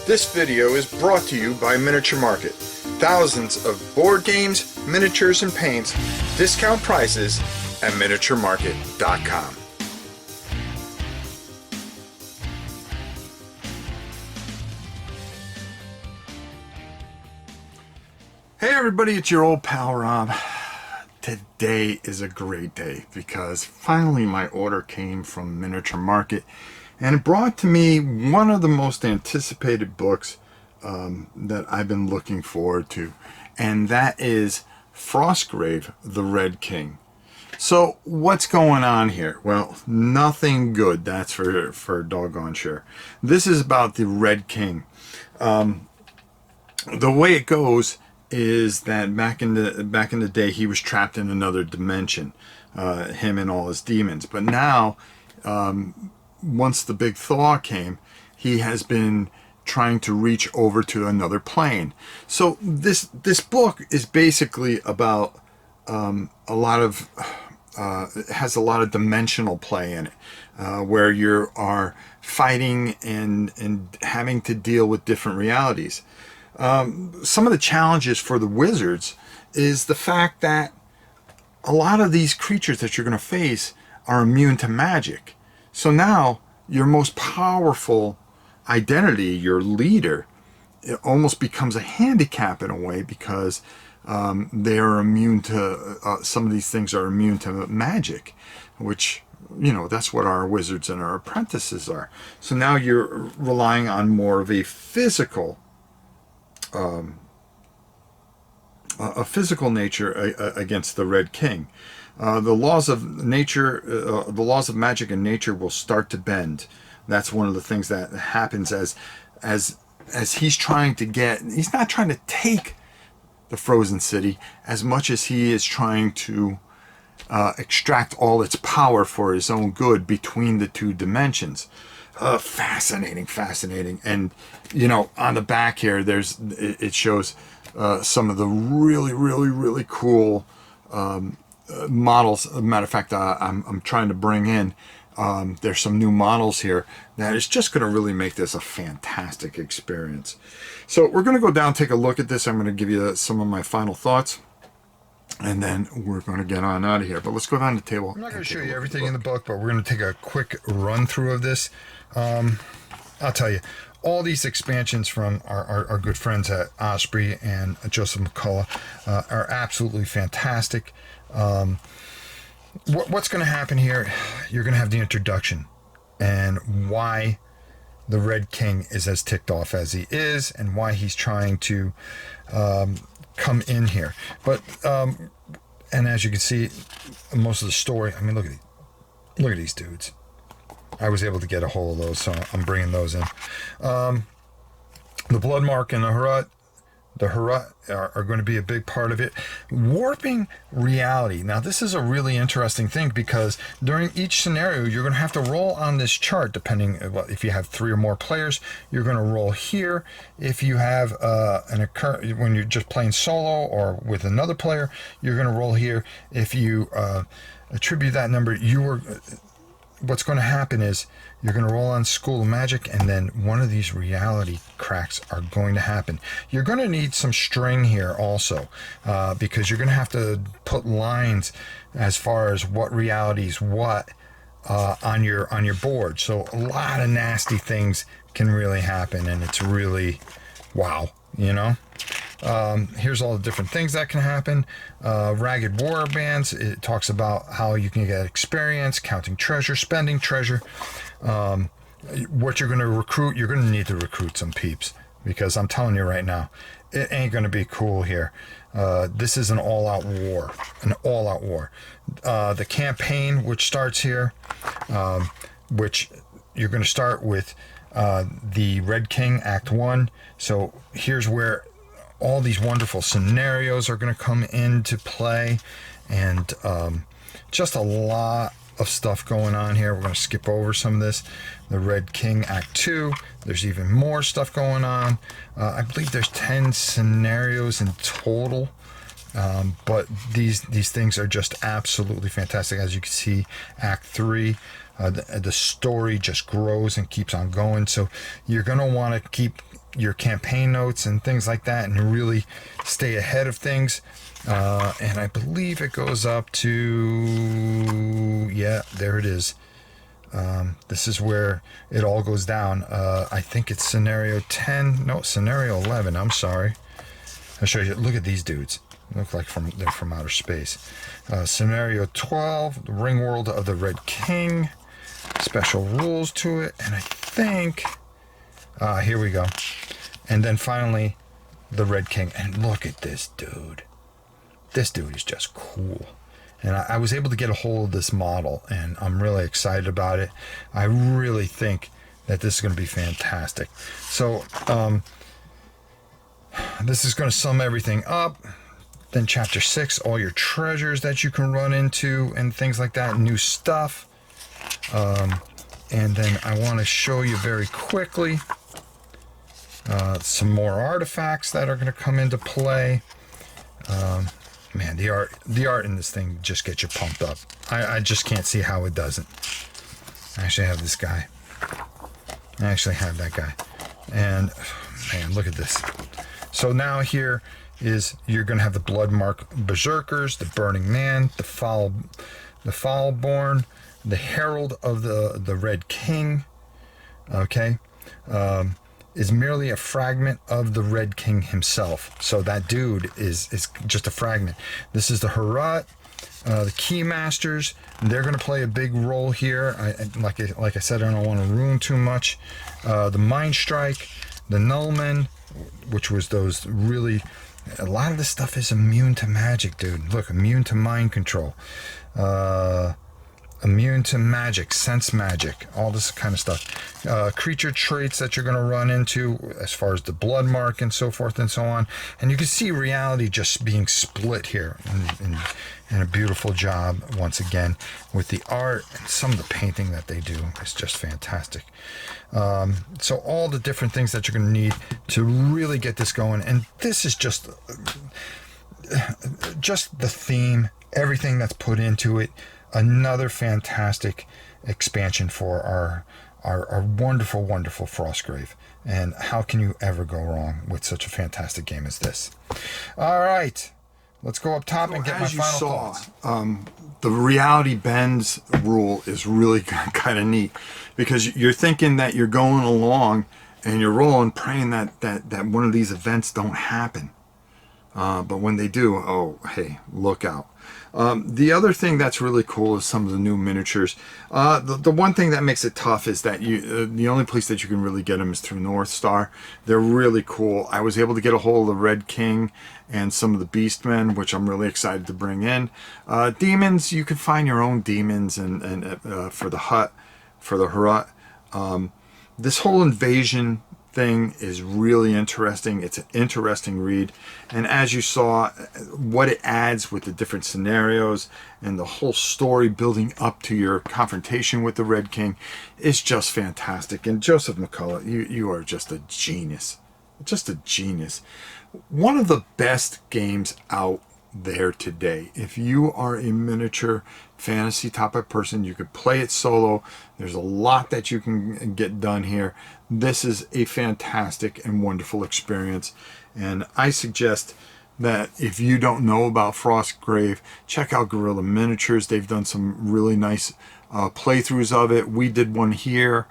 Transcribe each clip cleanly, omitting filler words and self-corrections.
This video is brought to you by Miniature Market. Thousands of board games, miniatures, and paints, discount prices at miniaturemarket.com. Hey everybody, it's your old pal Rob. Today is a great day because finally my order came from Miniature Market and it brought to me one of the most anticipated books that I've been looking forward to, and that is Frostgrave The Red King. So what's going on here? Well, nothing good, that's for doggone sure. This is about the Red King. The way it goes is that back in the day he was trapped in another dimension, him and all his demons. But now, once the big thaw came, he has been trying to reach over to another plane. So this book is basically about a lot of it has a lot of dimensional play in it, where you are fighting and having to deal with different realities. Some of the challenges for the wizards is the fact that a lot of these creatures that you're going to face are immune to magic. So now your most powerful identity, your leader, it almost becomes a handicap in a way because they are immune to, some of these things are immune to magic, which, you know, that's what our wizards and our apprentices are. So now you're relying on more of a physical nature against the Red King. The laws of nature, the laws of magic and nature will start to bend. That's one of the things that happens as he's trying to get. He's not trying to take the frozen city as much as he is trying to extract all its power for his own good between the two dimensions. Fascinating. And you know, on the back here, it shows some of the really cool models. As a matter of fact, I'm trying to bring in. There's some new models here that is just going to really make this a fantastic experience. So we're going to go down, take a look at this. I'm going to give you some of my final thoughts, and then we're going to get on out of here. But let's go down to the table. I'm not going to show you everything in the book, but we're going to take a quick run through of this. I'll tell you, all these expansions from our good friends at Osprey and Joseph McCullough are absolutely fantastic. What's going to happen here? You're going to have the introduction and why the Red King is as ticked off as he is and why he's trying to come in here. But and as you can see, most of the story, I mean, look at these dudes. I was able to get a hold of those, so I'm bringing those in. The blood mark and the Harut are going to be a big part of it. Warping reality. Now, this is a really interesting thing because during each scenario, you're going to have to roll on this chart, depending if you have 3 or more players, you're going to roll here. If you have when you're just playing solo or with another player, you're going to roll here. If you attribute that number, what's going to happen is you're going to roll on School of Magic, and then one of these reality cracks are going to happen. You're going to need some string here also, because you're going to have to put lines as far as what realities what on your board. So a lot of nasty things can really happen, and it's really wow, you know. Here's all the different things that can happen. Ragged War Bands, it talks about how you can get experience, counting treasure, spending treasure. What you're going to recruit, you're going to need to recruit some peeps, because I'm telling you right now, it ain't going to be cool here. This is an all-out war, the campaign, which starts here, which you're going to start with the Red King, Act 1. So here's where all these wonderful scenarios are going to come into play, and just a lot of stuff going on here. We're going to skip over some of this. The Red King, Act 2. There's even more stuff going on. I believe there's 10 scenarios in total But these things are just absolutely fantastic. As you can see, Act 3, the story just grows and keeps on going. So you're going to want to keep your campaign notes and things like that and really stay ahead of things. And I believe it goes up to, yeah, there it is. This is where it all goes down. I think it's scenario 10. No, scenario 11. I'm sorry. I'll show you. Look at these dudes. Look like they're from outer space. Scenario 12, the Ring World of the Red King. Special rules to it. And I think, here we go. And then finally, the Red King. And look at this dude. This dude is just cool. And I was able to get a hold of this model, and I'm really excited about it. I really think that this is going to be fantastic. So, this is going to sum everything up. Then chapter 6, all your treasures that you can run into and things like that, new stuff. And then I want to show you very quickly some more artifacts that are going to come into play. Man, the art in this thing just gets you pumped up. I just can't see how it doesn't. I actually have this guy. I actually have that guy. And man, look at this. So now here is, you're going to have the Bloodmark Berserkers, the Burning Man, the Foulborn, the Herald of the Red King. Okay. Is merely a fragment of the Red King himself. So that dude is just a fragment. This is the Herat, the Keymasters. They're going to play a big role here. Like I said, I don't want to ruin too much. The Mind Strike, the Nullmen, which was those really... A lot of this stuff is immune to magic, dude. Look, immune to mind control. Immune to magic, sense magic, all this kind of stuff. Creature traits that you're going to run into as far as the blood mark and so forth and so on. And you can see reality just being split here in a beautiful job once again with the art, and some of the painting that they do is just fantastic. So all the different things that you're going to need to really get this going. And this is just the theme, everything that's put into it. Another fantastic expansion for our wonderful, wonderful Frostgrave. And how can you ever go wrong with such a fantastic game as this? All right, let's go up top and get my final thoughts. The reality bends rule is really kind of neat, because you're thinking that you're going along and you're rolling, praying that one of these events don't happen. But when they do, oh, hey, look out. The other thing that's really cool is some of the new miniatures. The one thing that makes it tough is that the only place that you can really get them is through North Star. They're really cool. I was able to get a hold of the Red King and some of the Beastmen, which I'm really excited to bring in. Demons, you can find your own demons and for the hut, for the Herat. This whole invasion thing is really interesting. It's an interesting read, and as you saw, what it adds with the different scenarios and the whole story building up to your confrontation with the Red King is just fantastic. And Joseph McCullough, you are just a genius, just a genius. One of the best games out there today. If you are a miniature fantasy type of person, you could play it solo. There's a lot that you can get done here. This is a fantastic and wonderful experience, and I suggest that if you don't know about Frostgrave, check out Guerrilla Miniatures. They've done some really nice playthroughs of it. We did one here.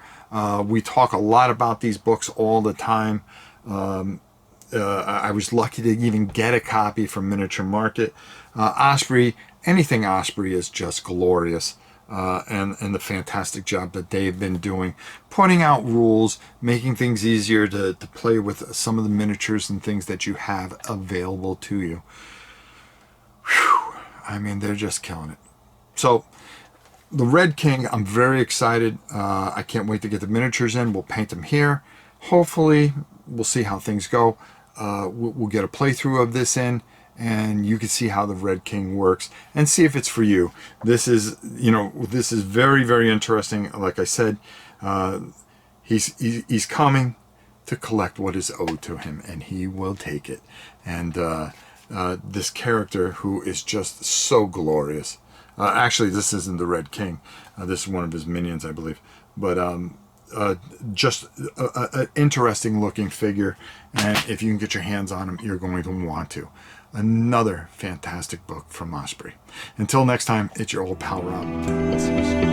We talk a lot about these books all the time. I was lucky to even get a copy from Miniature Market. Osprey, anything Osprey is just glorious. And the fantastic job that they've been doing, putting out rules, making things easier to play with some of the miniatures and things that you have available to you. Whew. I mean, they're just killing it. So, the Red King, I'm very excited. I can't wait to get the miniatures in. We'll paint them here. Hopefully, we'll see how things go. We'll get a playthrough of this in, and you can see how the Red King works and see if it's for you. This is, this is very, very interesting. Like I said, he's coming to collect what is owed to him, and he will take it. And this character who is just so glorious. Actually, this isn't the Red King. This is one of his minions, I believe. But just an interesting looking figure, and if you can get your hands on him, you're going to want to. Another fantastic book from Osprey. Until next time, it's your old pal Rob.